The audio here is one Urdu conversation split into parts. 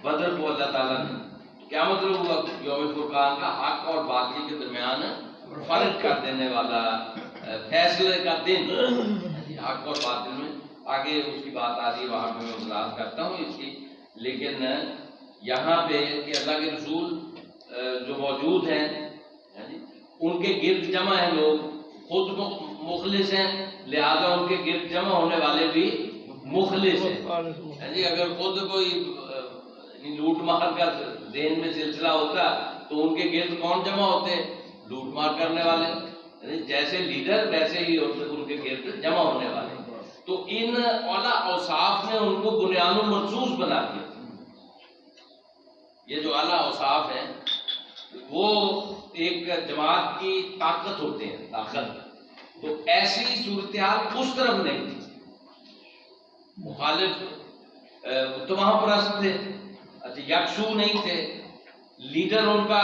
بدر کو اللہ تعالیٰ نے، کیا مطلب ہوا یوم فرقان کا؟ حق اور باطل کے درمیان فرق کر دینے والا فیصلے کا دن، حق اور باطل میں۔ آگے اس کی بات آ رہی ہے، وہاں پہ میں وضاحت کرتا ہوں اس کی، لیکن یہاں پہ کہ اللہ کے رسول جو موجود ہیں ان کے گرد جمع ہیں لوگ، خود مخلص ہیں، لہذا ان کے گرد جمع ہونے والے بھی مخلص ہیں۔ اگر خود کوئی لوٹ مار کا ذہن میں سلسلہ ہوتا تو ان کے گرد کون جمع ہوتے؟ لوٹ مار کرنے والے، جیسے لیڈر ویسے ہی ان کے گرد جمع ہونے والے۔ تو ان اعلیٰ اوصاف نے ان کو بنیان و مرصوص بنا دیا۔ یہ جو اعلیٰ اوصاف ہیں وہ ایک جماعت کی طاقت ہوتے ہیں، طاقت۔ تو ایسی صورتحال اس طرف نہیں تھی، مخالف تمام پرست تھے، اچھا یکسو نہیں تھے، لیڈر ان کا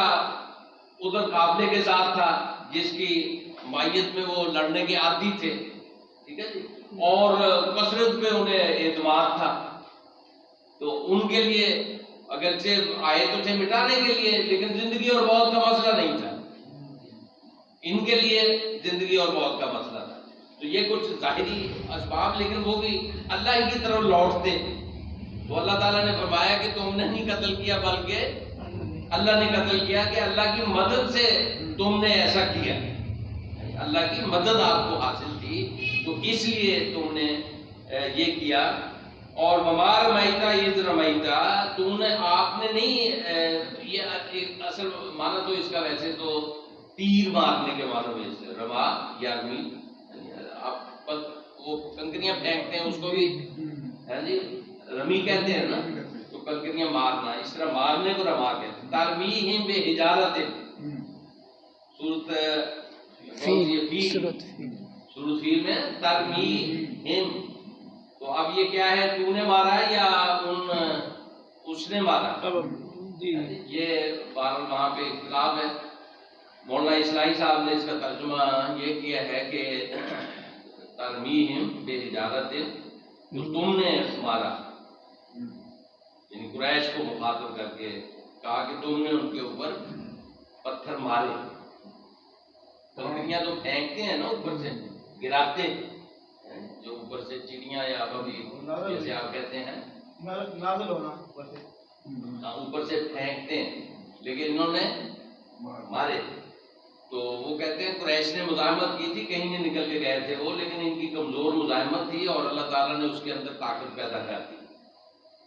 ادھر قافلے کے ساتھ تھا جس کی مائیت میں وہ لڑنے کے عادی تھے، ٹھیک ہے جی، اور کثرت پہ انہیں اعتماد تھا۔ تو ان کے لیے اگرچہ آئے تو تھے مٹانے کے لیے، لیکن زندگی اور موت کا مسئلہ نہیں تھا، ان کے لیے زندگی اور موت کا مسئلہ تھا۔ تو یہ کچھ ظاہری اسباب، لیکن وہ بھی اللہ ہی کی طرف لوٹتے۔ تو اللہ تعالیٰ نے فرمایا کہ تم نے نہیں قتل کیا بلکہ اللہ نے قتل کیا، کہ اللہ کی مدد سے تم نے ایسا کیا، اللہ کی مدد آپ کو حاصل تھی تو اس لیے تم نے یہ کیا۔ اور وما رمیت اذ رمیت، تم نے، آپ نے نہیں، یہ ایک اصل معنی تو اس کا ویسے تو تیر مارنے کے معنی میں سے رما یا رمی، آپ وہ کنکریاں پھینکتے ہیں اس کو بھی جی رمی کہتے ہیں نا، تو کنکریاں مارنا، اس طرح مارنے کو رما کہتے ہیں۔ ترمیہم بحجارۃ، سورۃ سورۃ فیل میں ترمیہم، تو اب یہ کیا ہے، تو نے مارا یا اس نے مارا؟ یہ وہاں پہ اختلاف ہے۔ مولانا اسلائی صاحب نے اس کا ترجمہ یہ کیا ہے کہ ترمیہم بحجارۃ، تو تم نے مارا، یعنی قریش کو مخاطب کر کے کہا کہ تم نے ان کے اوپر پتھر مارے۔ کنکریاں تو پھینکتے ہیں نا، اوپر سے گراتے، جو اوپر سے چڑیاں یا کبھی جیسے آپ کہتے ہیں نازل ہونا، اوپر سے پھینکتے ہیں، لیکن انہوں نے مارے۔ تو وہ کہتے ہیں قریش نے مزاحمت کی تھی، کہیں نہیں نکل کے گئے تھے وہ، لیکن ان کی کمزور مزاحمت تھی اور اللہ تعالیٰ نے اس کے اندر طاقت پیدا کر دی،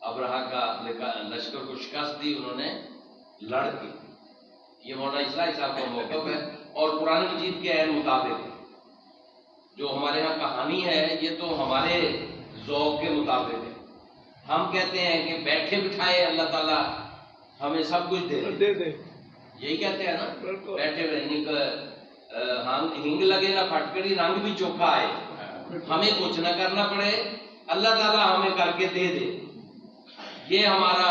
ابرہہ کا لشکر کو شکست دی انہوں نے لڑ کے۔ یہ مولانا اسلائی صاحب کا موقف ہے، اور قرآن مجید کے عین مطابق جو ہمارے ہاں کہانی ہے یہ تو ہمارے ذوق کے مطابق ہے۔ ہم کہتے ہیں کہ بیٹھے بٹھائے اللہ تعالیٰ ہمیں سب کچھ دے دے، یہی کہتے ہیں نا، بیٹھے ہنگ لگے نہ پھٹکڑی، رنگ بھی چوکھا آئے، ہمیں کچھ نہ کرنا پڑے، اللہ تعالیٰ ہمیں کر کے دے دے، یہ ہمارا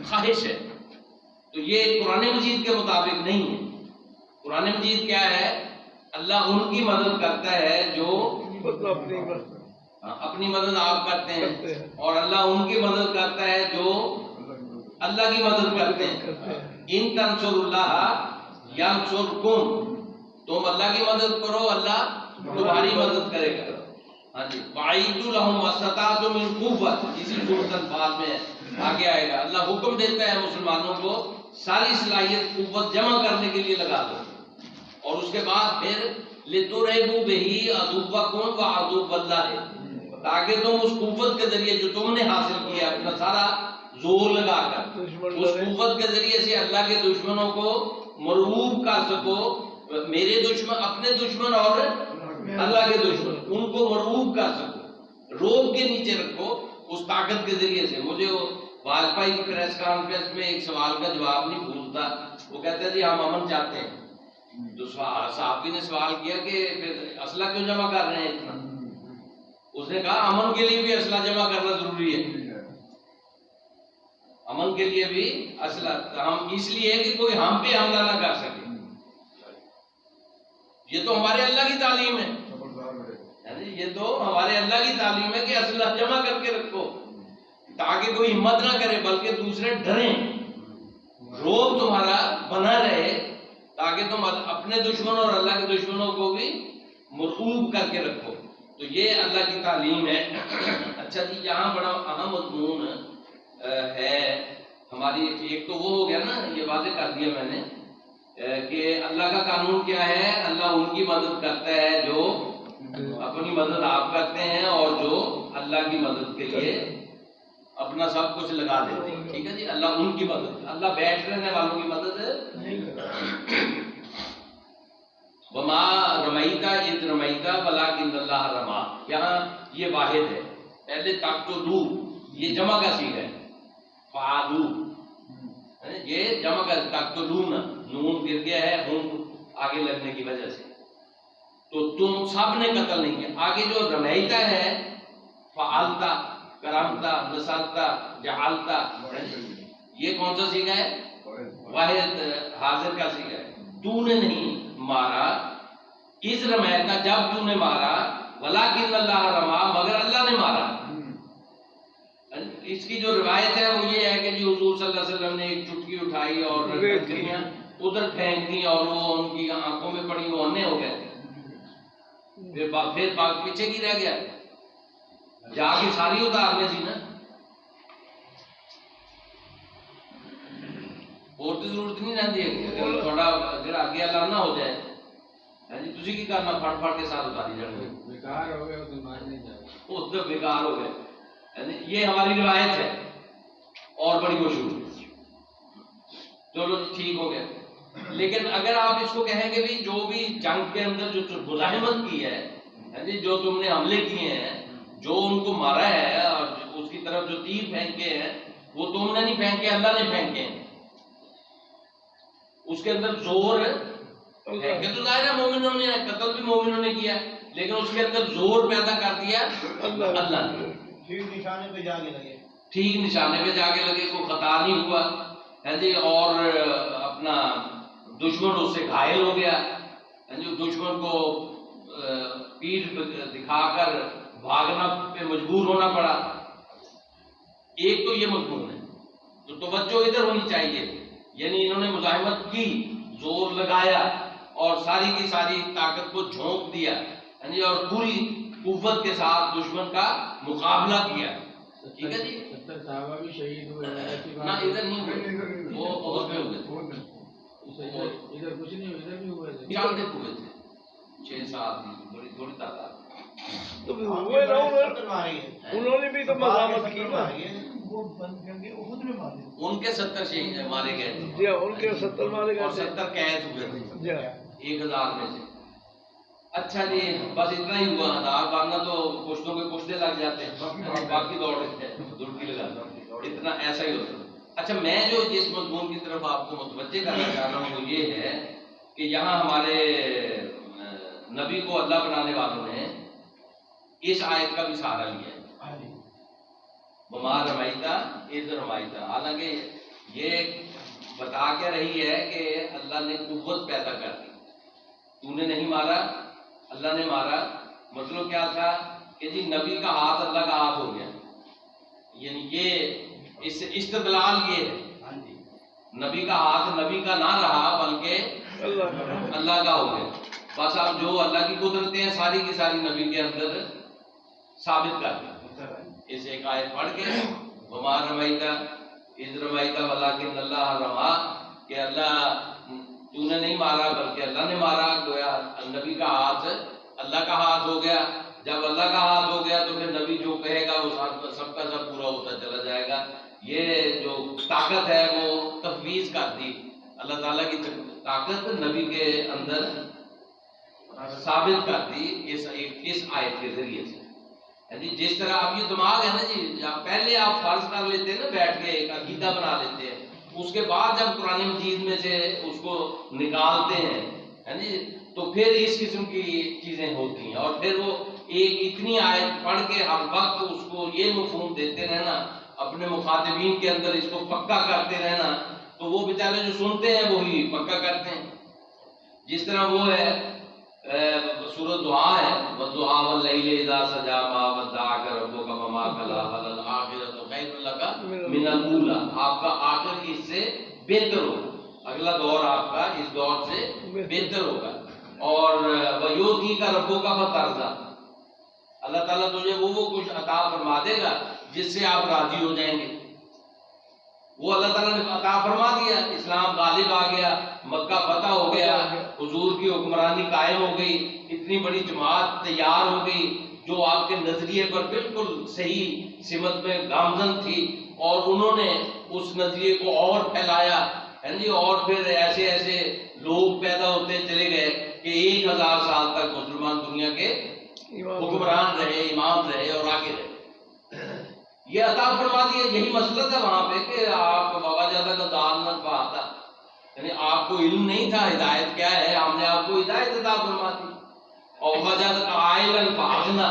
خواہش ہے۔ تو یہ قرآن مجید کے مطابق نہیں ہے۔ قرآن مجید کیا ہے؟ اللہ ان کی مدد کرتا ہے جو اپنی مدد آپ کرتے ہیں، اور اللہ ان کی مدد کرتا ہے جو اللہ کی مدد کرتے ہیں۔ ان تنصر اللہ ینصرکم، تم اللہ کی مدد کرو اللہ تمہاری مدد کرے گا۔ ہاں جی، وَأَعِدُّوا لَهُم مَا اسْتَطَعْتُم مِّن قُوَّةٍ، اسی سورۃ الانفال میں آگے آئے گا، اللہ حکم دیتا ہے مسلمانوں کو ساری صلاحیت قوت جمع کرنے کے لیے لگا دو، اور اس کے بعد پھر لِتُرْهِبُوا بِهِ عَدُوَّكُمْ وَعَدُوَّ اللَّهِ، تاکہ تم اس قوت کے ذریعے جو تم نے حاصل کیا اپنا سارا زور لگا کر اس قوت کے ذریعے سے اللہ کے دشمنوں کو مرعوب کر سکو، میرے دشمن، اپنے دشمن اور اللہ کے دشمن، ان کو مرعوب کر سکو، روب کے نیچے رکھو اس طاقت کے ذریعے سے۔ مجھے واجپئی کی پریس کانفرنس میں ایک سوال کا جواب نہیں بھولتا، وہ کہتا ہے جی ہم امن چاہتے ہیں، تو صحابی نے سوال کیا کہ پھر اسلحہ کیوں جمع کر رہے ہیں اتنا؟ اس نے کہا امن کے لیے بھی اسلحہ جمع کرنا ضروری ہے، امن کے لیے بھی اسلحہ، ہم اس لیے کہ کوئی ہم پہ حملہ نہ کر سکے۔ یہ تو ہمارے اللہ کی تعلیم ہے، یہ تو ہمارے اللہ کی تعلیم ہے کہ اسلحہ جمع کر کے رکھو، تاکہ کوئی ہمت نہ کرے بلکہ دوسرے ڈریں، روب تمہارا بنا رہے تاکہ تم اپنے دشمنوں اور اللہ کے دشمنوں کو بھی مرعوب کر کے رکھو. تو یہ اللہ کی تعلیم ہے. اچھا جی، یہاں بڑا اہم مضمون ہے ہماری. ایک تو وہ ہو گیا نا، یہ واضح کر دیا میں نے کہ اللہ کا قانون کیا ہے. اللہ ان کی مدد کرتا ہے جو اپنی مدد آپ کرتے ہیں اور جو اللہ کی مدد کے لیے اپنا سب کچھ لگا دیتے ہیں. ٹھیک ہے جی، اللہ ان کی مدد، اللہ بیٹھ رہنے والوں کی مدد نہیں کرتا. وما رمیتا اذ رمیتا ولکن اللہ رما. یہاں یہ واحد ہے. پہلے تقتلوا یہ جمع کا صیغہ ہے، فعلوا یہ جمع کا، تقتلون نون گر گیا ہے ہوں آگے لگنے کی وجہ سے، تو تم سب نے قتل نہیں کیا. آگے جو رمیتا ہے، فعلتا، کرمتا، نسلتا، جعلتا، یہ کون سا صیغہ ہے؟ واحد حاضر کا صیغہ ہے. تو نے نہیں مارا، اس رمیتا جب تو نے مارا، ولکن اللہ رما مگر اللہ نے مارا. اس کی جو روایت ہے وہ یہ ہے کہ جی حضور صلی اللہ علیہ وسلم نے ایک چٹکی اٹھائی اور کنکریاں ادھر پھینک دی اور وہ ان کی آنکھوں میں پڑی، وہ انے ہو گئے. پھر باغ پیچھے کی رہ گیا، جا کے ساری اتارنے تھی نا، اور تو ضرورت نہیں رہتی ہے. اگر تھوڑا اگر آگے لڑنا ہو جائے جی تسی کی کرنا، پھڑ پھڑ کے ساتھ اتاری جانے، بیکار ہو گئے وہ تو بیکار ہو گئے. یہ ہماری روایت ہے اور بڑی مشہور. چلو ٹھیک ہو گیا. لیکن اگر آپ اس کو کہیں گے بھی جو بھی جنگ کے اندر جو مزاحمت کی ہے، جو تم نے حملے کیے ہیں، جو ان کو مارا ہے اور اس کی طرف جو تیر پھینکے ہیں وہ تم نے نہیں پھینکے، اللہ نے پھینکے ہیں. اس کے اندر زور پھینکے تو ظاہر ہے مومنوں نے، قتل بھی مومنوں نے کیا، لیکن اس کے اندر زور پیدا کر دیا اللہ نے. ٹھیک نشانے پہ جا کے لگے، ٹھیک نشانے پہ جا کے لگے، کوئی خطا نہیں ہوا ہے جی. اور اپنا دشمن اس سے گھائل ہو گیا، دشمن کو پیٹھ دکھا کر بھاگنا پہ مجبور ہونا پڑا. ایک تو یہ مضمون ہے. تو توجہ ادھر ہونی چاہیے، یعنی انہوں نے مزاحمت کی، زور لگایا اور ساری کی ساری طاقت کو جھونک دیا اور پوری قوت کے ساتھ دشمن کا مقابلہ کیا. ٹھیک ہے جی. 70 صحابہ بھی شہید ہوئے نہ ادھر نہیں ہوئے، وہ عہد میں ہوئے تھے. ادھر کچھ نہیں، ادھر بھی ہوئے تھے، 4 دن ہوئے تھے، 6-7 دن، تھوڑی تعداد. تو انہوں نے بھی تو مزاحمت کی نا، ان کے 70 شہید مارے گئے تھے. جی ان کے 70 مارے گئے اور تھے، 70 قید ہوئے تھے جی 1000 میں سے. اچھا جی بس اتنا ہی ہوا. ہزار مارنا تو پشتوں کے پشتے لگ جاتے ہیں، باقی دوڑ دڑکی لگاتا، اتنا ایسا ہی ہوتا. اچھا میں جو جس مضمون کی طرف آپ کو متوجہ کرنا چاہ رہا ہوں وہ یہ ہے کہ یہاں ہمارے نبی کو اللہ بنانے والوں نے اس آیت کا بھی سہارا لیا ہے، وما رمیتا اذ رمیتا. حالانکہ یہ بتا کے رہی ہے کہ اللہ نے قوت پیدا کر دی. تو نے نہیں مارا، اللہ نے مارا. مطلب کیا تھا کہ جی نبی کا ہاتھ اللہ کا ہاتھ ہو گیا. یعنی یہ اس استدلال یہ ہے، نبی کا ہاتھ نبی کا نہ رہا بلکہ اللہ کا ہو گیا. بس اب جو اللہ کی قدرتیں ہیں ساری کی ساری نبی کے اندر ثابت کر دی. اس ایک آیت پڑھ کے وما رمیتا اذ رمیتا ولکن اللہ رما، کہ اللہ تو نے نہیں مارا بلکہ اللہ نے مارا. گویا نبی کا ہاتھ اللہ کا ہاتھ ہو گیا. جب اللہ کا ہاتھ ہو گیا تو پھر نبی جو کہے گا وہ سب کا سب پورا ہوتا چلا جائے گا. یہ جو طاقت ہے وہ تفویض کر دی اللہ تعالیٰ کی طاقت نبی کے اندر ثابت کر دی اس آیت کے ذریعے سے. جی جس طرح آپ یہ دماغ ہے نا جی، پہلے آپ فرض کر لیتے ہیں نا بیٹھ کے، ایک عقیدہ بنا لیتے ہیں، اس کے بعد جب قرآن مجید میں سے اس کو نکالتے ہیں جی تو پھر اس قسم کی چیزیں ہوتی ہیں. اور پھر وہ ایک اتنی آیت پڑھ کے ہر وقت اس کو یہ مفہوم دیتے رہنا، اپنے مخاطبین کے اندر اس کو پکا کرتے رہنا، تو وہ بیچارے جو سنتے ہیں وہی پکا کرتے ہیں. جس طرح وہ ہے سورۃ دعا ہے، وَالضُّحَىٰ وَاللَّيْلِ إِذَا سَجَىٰ مَا وَدَّعَكَ رَبُّكَ وَمَا قَلَىٰ وَلَلْآخِرَةُ خَيْرٌ لَكَ من الاولا، آپ کا آخر اس سے بہتر ہوگا، اگلا دور آپ کا اس دور سے بہتر ہوگا. اور وَيُؤْتِيكَ رَبُّكَ فَتَرْضَىٰ، اللہ تعالیٰ تجھے وہ کچھ عطا فرما دے گا جس سے آپ راضی ہو جائیں گے. وہ اللہ تعالیٰ نے عطا فرما دیا، اسلام غالب آ گیا، مکہ فتح ہو گیا، حضور کی حکمرانی قائم ہو گئی، اتنی بڑی جماعت تیار ہو گئی جو آپ کے نظریے پر بالکل صحیح سمت میں گامزن تھی، اور انہوں نے اس نظریے کو اور پھیلایا ہے جی. اور پھر ایسے ایسے لوگ پیدا ہوتے چلے گئے کہ 1000 سال تک مسلمان دنیا کے حکمران رہے، امام رہے اور آگے رہے. یہ عطا فرما دیا. یہی مسئلہ تھا وہاں پہ کہ آپ بابا جادہ کا دان نہ پا تھا، یعنی آپ کو علم نہیں تھا ہدایت کیا ہے، ہم نے آپ کو ہدایت عطا فرما دی. اور بابا جادہ کا عائلن فاغنا،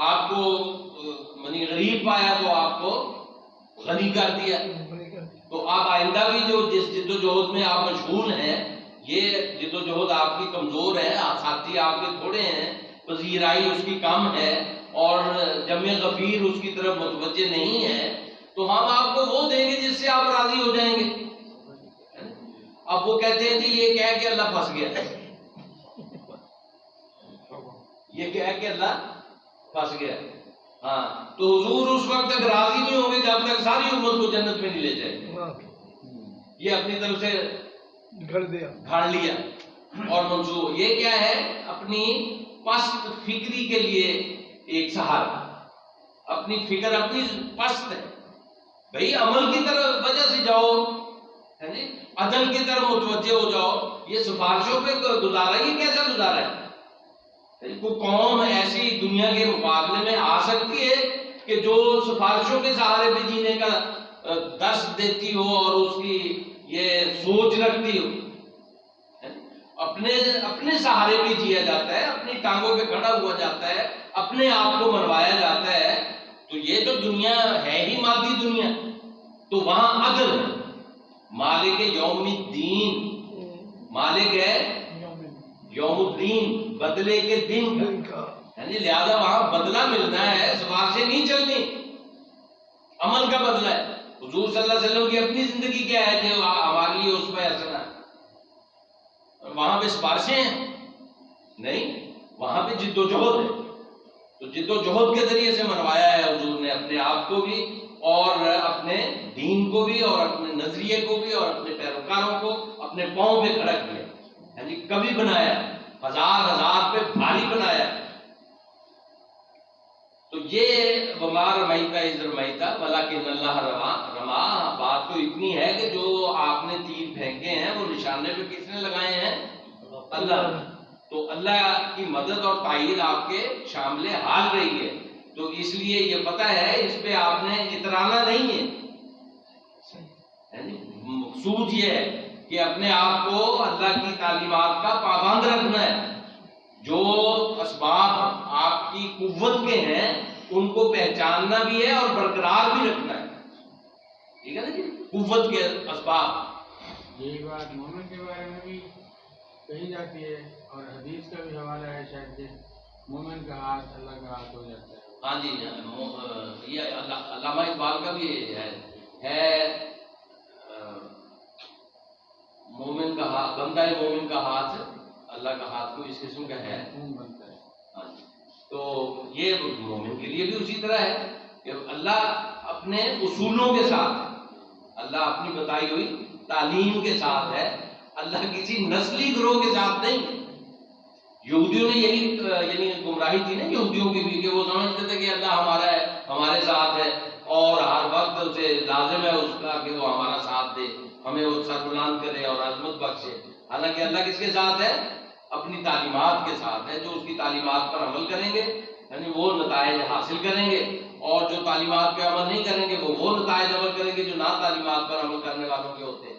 آپ کو منی غریب پایا تو آپ کو غنی کر دیا. تو آپ آئندہ بھی جو جس جد و جہد میں آپ مشغول ہیں، یہ جد و جہد آپ کی کمزور ہے، ساتھی آپ کے تھوڑے ہیں، پذیرائی اس کی کم ہے، اور جمع غفیر اس کی طرف متوجہ نہیں ہے، تو ہم آپ کو وہ دیں گے جس سے آپ راضی ہو جائیں گے. اب وہ کہتے ہیں جی یہ کہہ کہ اللہ پھنس گیا، یہ کہہ کہ اللہ پھنس گیا. ہاں، تو حضور اس وقت تک راضی نہیں ہوں گے جب تک ساری امت کو جنت میں نہیں لے جائیں. یہ اپنی طرف سے گھڑ لیا اور منصوب. یہ کیا ہے؟ اپنی پست فکری کے لیے ایک سہارا. اپنی فکر اپنی پست ہے بھئی، عمل کی طرف وجہ سے جاؤ ہے جی، عدل کی طرف متوجہ ہو جاؤ. یہ سفارشوں پہ گزارا، یہ کیسا گزارا ہے؟ کوئی قوم ایسی دنیا کے مقابلے میں آ سکتی ہے کہ جو سفارشوں کے سہارے پہ جینے کا درس دیتی ہو اور اس کی یہ سوچ رکھتی ہو؟ اپنے سہارے پہ جیا جاتا ہے، اپنی ٹانگوں پہ کھڑا ہوا جاتا ہے، اپنے آپ کو منوایا جاتا ہے. تو یہ تو دنیا ہے ہی مادی دنیا. تو وہاں عدل ہے، مالک یوم الدین، مالک ہے یوم الدین، بدلے کے دن کا. لہذا وہاں بدلہ ملنا ہے، سفارشیں نہیں چلنی، عمل کا بدلہ ہے. حضور صلی اللہ علیہ وسلم کی اپنی زندگی کیا ہے کہ ہمارے لیے اس پہ حسنا ہے؟ وہاں پہ سفارشیں ہیں نہیں، وہاں پہ جد و جہد ہے. تو جد و جہد کے ذریعے سے منوایا ہے حضور نے اپنے آپ کو بھی، اور اپنے دین کو بھی، اور اپنے نظریے کو بھی، اور اپنے پیروکاروں کو اپنے پاؤں پہ کھڑا کیا. یعنی کبھی بنایا، ہزار پہ بھاری بنایا. تو یہ وما رمیت اذ رمیت ولکن اللہ رما. بات تو اتنی ہے کہ جو آپ نے تیر پھینکے ہیں وہ نشانے پہ کس نے لگائے ہیں؟ اللہ. تو اللہ کی مدد اور تائید آپ کے شامل حال رہی ہے. تو اس لیے یہ پتہ ہے، اس پہ آپ نے اترانا نہیں ہے. مقصود یہ ہے کہ اپنے آپ کو اللہ کی تعلیمات کا پابند رکھنا ہے. جو اسباب آپ کی قوت کے ہیں ان کو پہچاننا بھی ہے اور برقرار بھی رکھنا ہے. ٹھیک ہے نا جی، قوت کے اسباب. یہی بات مومن کے بارے میں بھی کہی جاتی ہے، اور حدیث کا بھی حوالہ ہے شاید کہ مومن کا ہاتھ اللہ کا ہاتھ ہو جاتا ہے. ہاں جی، یہ علامہ اقبال کا بھی ہے مومن کا ہاتھ، بندہ مومن کا ہاتھ اللہ کا ہاتھ کو اس قسم کا ہے. بنتا ہے. ہاں جی. تو یہ مومن کے لیے بھی اسی طرح ہے کہ اللہ اپنے اصولوں کے ساتھ ہے، اللہ اپنی بتائی ہوئی تعلیم کے ساتھ ہے، اللہ کسی نسلی گروہ کے ساتھ نہیں. یہودیوں نے یہی یعنی گمراہی تھی نا یہودیوں کی بھی، کہ وہ سمجھتے تھے کہ اللہ ہمارا ہے، ہمارے ساتھ ہے، اور ہر وقت اسے لازم ہے اس کا کہ وہ ہمارا ساتھ دے، ہمیں وہ سربلند کرے اور عظمت بخشے. حالانکہ اللہ کس کے ساتھ ہے؟ اپنی تعلیمات کے ساتھ ہے. جو اس کی تعلیمات پر عمل کریں گے یعنی وہ نتائج حاصل کریں گے، اور جو تعلیمات پہ عمل نہیں کریں گے وہ نتائج عمل کریں گے جو نہ تعلیمات پر عمل کرنے والوں کے ہوتے ہیں.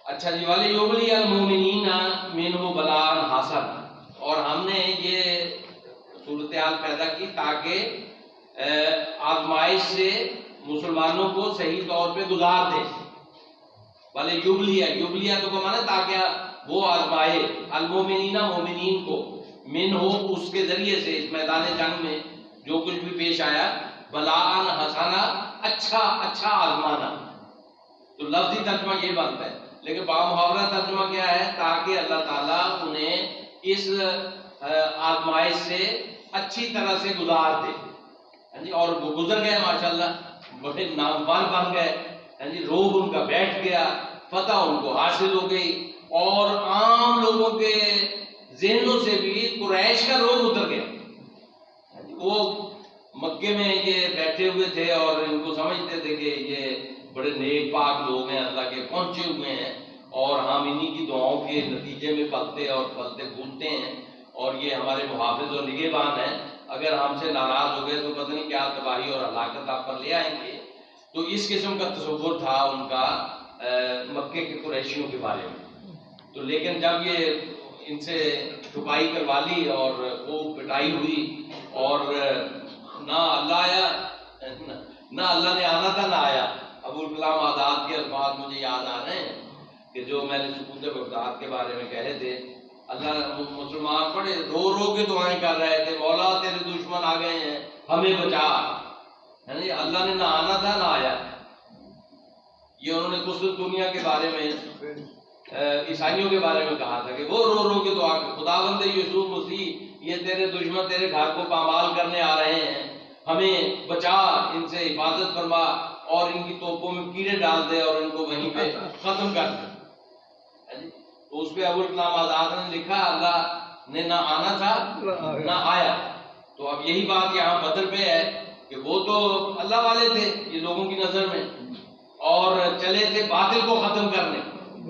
اچھا جی، وَلِيُبْلِيَ الْمُؤْمِنِينَ مِنْهُ بَلَاءً حَسَنًا. اور ہم نے یہ صورتحال پیدا کی تاکہ آزمائش سے مسلمانوں کو صحیح طور پہ گزار دیں. یبلیہ تو کو مانا تاکہ وہ آزمائے المومنین مومنین کو، من ہو اس کے ذریعے سے، اس میدان جنگ میں جو کچھ بھی پیش آیا بلاءً حسنا، اچھا آزمانا. تو لفظی ترجمہ یہ بنتا ہے، لیکن بامحاورہ ترجمہ کیا ہے؟ تاکہ اللہ تعالیٰ انہیں اس آزمائش سے اچھی طرح سے گزار دے. اور وہ گزر گئے ماشاءاللہ، بڑے نامور بن گئے. روب ان کا بیٹھ گیا، فتح ان کو حاصل ہو گئی، اور عام لوگوں کے ذہنوں سے بھی قریش کا روب اتر گیا. وہ مکے میں یہ بیٹھے ہوئے تھے اور ان کو سمجھتے تھے کہ یہ بڑے نیک پاک لوگ ہیں، اللہ کے پہنچے ہوئے ہیں، اور ہم انہی کی دعاؤں کے نتیجے میں پلتے اور پھلتے پھولتے ہیں، اور یہ ہمارے محافظ اور نگہبان ہیں. اگر ہم سے ناراض ہو گئے تو پتہ نہیں کیا تباہی اور ہلاکت آپ پر لے آئیں گے. تو اس قسم کا تصور تھا ان کا مکے کے قریشیوں کے بارے میں. تو لیکن جب یہ ان سے چھپائی کروا لی اور وہ پٹائی ہوئی، اور نہ اللہ آیا، نہ اللہ نے آنا تھا نہ آیا. ابوالکلام آزاد کے الفاظ مجھے یاد آ رہے ہیں کہ جو میں نے سکوت بغداد کے بارے میں کہے تھے. اللہ مسلمان بڑے رو رو کے دعائیں کر رہے تھے، مولا تیرے دشمن آ گئے ہیں ہمیں بچا. اللہ نے نہ آنا تھا نہ آیا. یہ انہوں نے قسط دنیا کے بارے میں عیسائیوں کے بارے میں کہا تھا کہ وہ رو رو کے دعا، خداوند یسوع مسیح یہ تیرے دشمن تیرے گھر کو پامال کرنے آ رہے ہیں، ہمیں بچا، ان سے حفاظت فرما، اور ان کی توپوں میں کیڑے ڈال دے اور ان کو وہیں پہ ختم کر دے. تو اس پہ ابوالکلام آزاد نے لکھا اللہ نے نہ آنا تھا نہ آیا. تو اب یہی بات یہاں بدر پہ ہے کہ وہ تو اللہ والے تھے یہ لوگوں کی نظر میں، اور چلے تھے باطل کو ختم کرنے،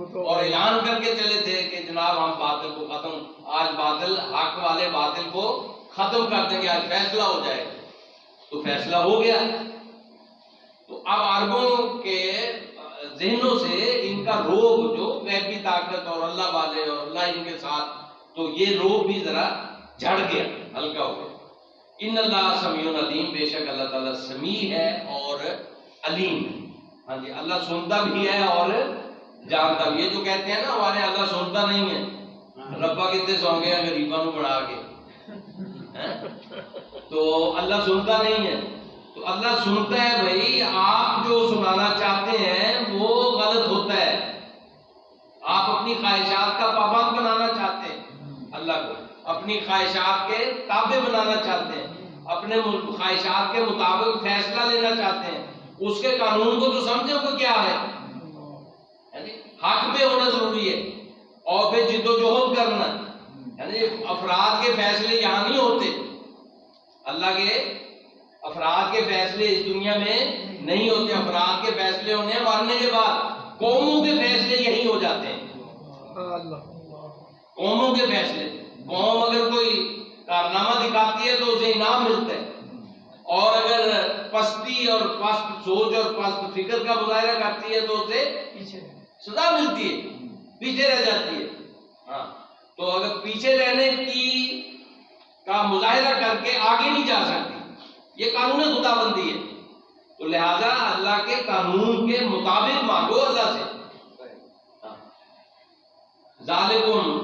اور اعلان کر کے چلے تھے کہ جناب ہم باطل کو ختم، آج باطل حق والے باطل کو ختم کر دیں گے، آج فیصلہ ہو جائے گا. تو فیصلہ ہو گیا. تو اب عربوں کے ذہنوں سے ان کا روب جو غیبی طاقت اور اللہ والے اور اللہ ان کے ساتھ، تو یہ روب بھی ذرا جھڑ گیا، ہلکا ہو گیا. ان اللہ سمیع علیم، بے شک اللہ تعالیٰ سمیع ہے اور علیم ہے. ہاں جی، اللہ سنتا بھی ہے اور جانتا بھی ہے. جو کہتے ہیں نا ہمارے اللہ سنتا نہیں ہے، ربا کتنے سو گیا غریباں نو بنا کے، تو اللہ سنتا نہیں ہے. تو اللہ سنتا ہے بھائی، آپ جو سنانا چاہتے ہیں وہ غلط ہوتا ہے. آپ اپنی خواہشات کا پابند بنانا چاہتے ہیں اللہ کو، اپنی خواہشات کے تابع بنانا چاہتے ہیں، اپنے خواہشات کے مطابق فیصلہ لینا چاہتے ہیں. اس کے قانون کو تو سمجھو کہ کیا ہے، حق پہ ہونا ضروری ہے، اور پھر جد و جہد کرنا. یعنی افراد کے فیصلے یہاں نہیں ہوتے، اللہ کے افراد کے فیصلے اس دنیا میں نہیں ہوتے. افراد کے فیصلے ہونے ہیں مرنے کے بعد. قوموں کے فیصلے یہی ہو جاتے ہیں. قوموں کے فیصلے، قوم اگر کوئی کارنامہ دکھاتی ہے تو اسے انعام ملتا ہے، اور اگر پستی اور پست سوچ اور پست فکر کا مظاہرہ کرتی ہے تو اسے سزا ملتی ہے، پیچھے رہ جاتی ہے. ہاں، تو اگر پیچھے رہنے کی کا مظاہرہ کر کے آگے نہیں جا سکتی، یہ قانون خدا بندی ہے. تو لہذا اللہ کے قانون کے مطابق مانگو اللہ سے. ذالکم،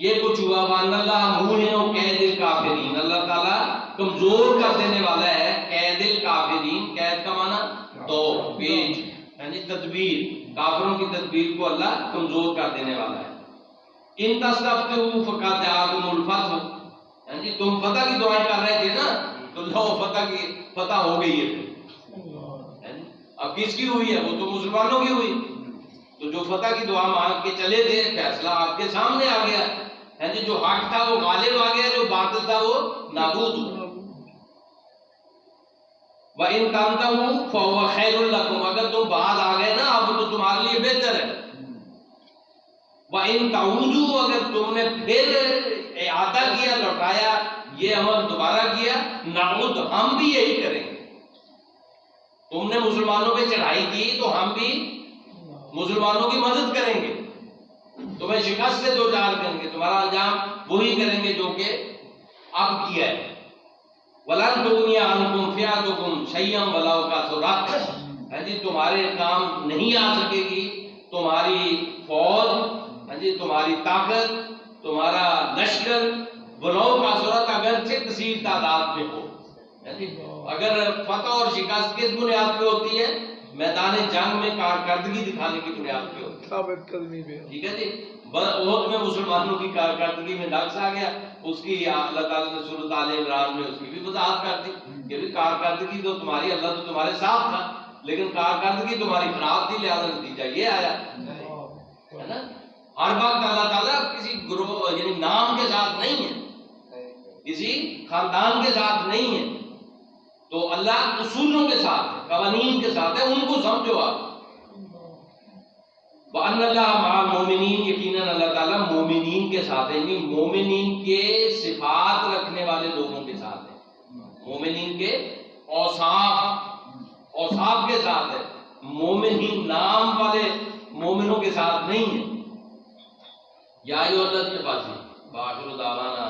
یہ کچھ ہوا، وان اللہ موہن قید الکافرین، اللہ تعالیٰ کمزور کر دینے والا ہے قید الکافرین. قید کا معنی دو پیچ، یعنی تدبیر، کافروں کی تدبیر کو اللہ کمزور کر دینے والا ہے. ان تستفتحوا فقد جاءکم الفتح، یعنی تم فتح کی دعائیں کر رہے تھے نا، تو لو فتح ہو گئی ہے. اب کس کی ہوئی ہے؟ وہ تو مسلمانوں کی ہوئی. تو جو فتح کی دعا مانگ کے چلے تھے، فیصلہ آپ کے سامنے آ گیا. جو حق تھا وہ غالب آ گیا، جو باطل تھا وہ نابود ہوا. وَإِن تَنْتَهُوا فَهُوَ خَيْرٌ لَكُمْ، اگر تم باز آ گئے نا اب تو تمہارے لیے بہتر ہے. وَإِن تَعُودُوا، اگر تم نے پھر اعادہ کیا، لوٹایا، یہ عمل دوبارہ کیا، نعود، ہم بھی یہی کریں گے. تم نے مسلمانوں پہ چڑھائی کی تو ہم بھی مسلمانوں کی مدد کریں گے، تمہیں شکست سے دو چار کریں گے، تمہارا انجام وہی کریں گے جو کہ اب کیا ہے. وَلَن تُغْنِيَ عَنْكُمْ فِئَتُكُمْ شَيْئًا وَلَوْ كَثُرَتْ، تمہارے کام نہیں آ سکے گی تمہاری فوج، تمہاری طاقت، تمہارا لشکر، وَلَوْ كَثُرَتْ، اگرچہ کثیر تعداد میں ہو. اگر فتح اور شکست کس بنیاد پہ ہوتی ہے؟ میدان جنگ میں کارکردگی دکھانے کی بنیاد پہ ہوتی ہے، ثابت قدمی پہ. ٹھیک ہے جی. احد میں مسلمانوں کی کارکردگی میں نقص آ گیا، اس کی اللہ تعالیٰ نے سورۃ آل عمران میں اس کی بھی وضاحت کر دی کہ بھی کارکردگی تو تمہاری، اللہ تو تمہارے ساتھ تھا لیکن کارکردگی تمہاری خراب تھی، لہٰذا نتیجہ یہ آیا ہے نا. ہر وقت اللہ تعالیٰ کسی گروہ یعنی نام کے ساتھ نہیں ہے، کسی خاندان کے ساتھ نہیں ہے، تو اللہ اصولوں کے ساتھ ہے، قوانین کے ساتھ ہے، ان کو سمجھو آپ. وَأَنَّ اللَّهَ مَعَ الْمُؤْمِنِينَ، یقیناً اللہ تعالیٰ مومنین کے ساتھ ہے، یعنی مومنین کے صفات رکھنے والے لوگوں کے ساتھ ہے، مومنین کے اوصاف کے ساتھ ہے. مومنین نام والے مومنوں کے ساتھ نہیں ہے. یا ایھا الذین آمنوا، بآخر دعوانا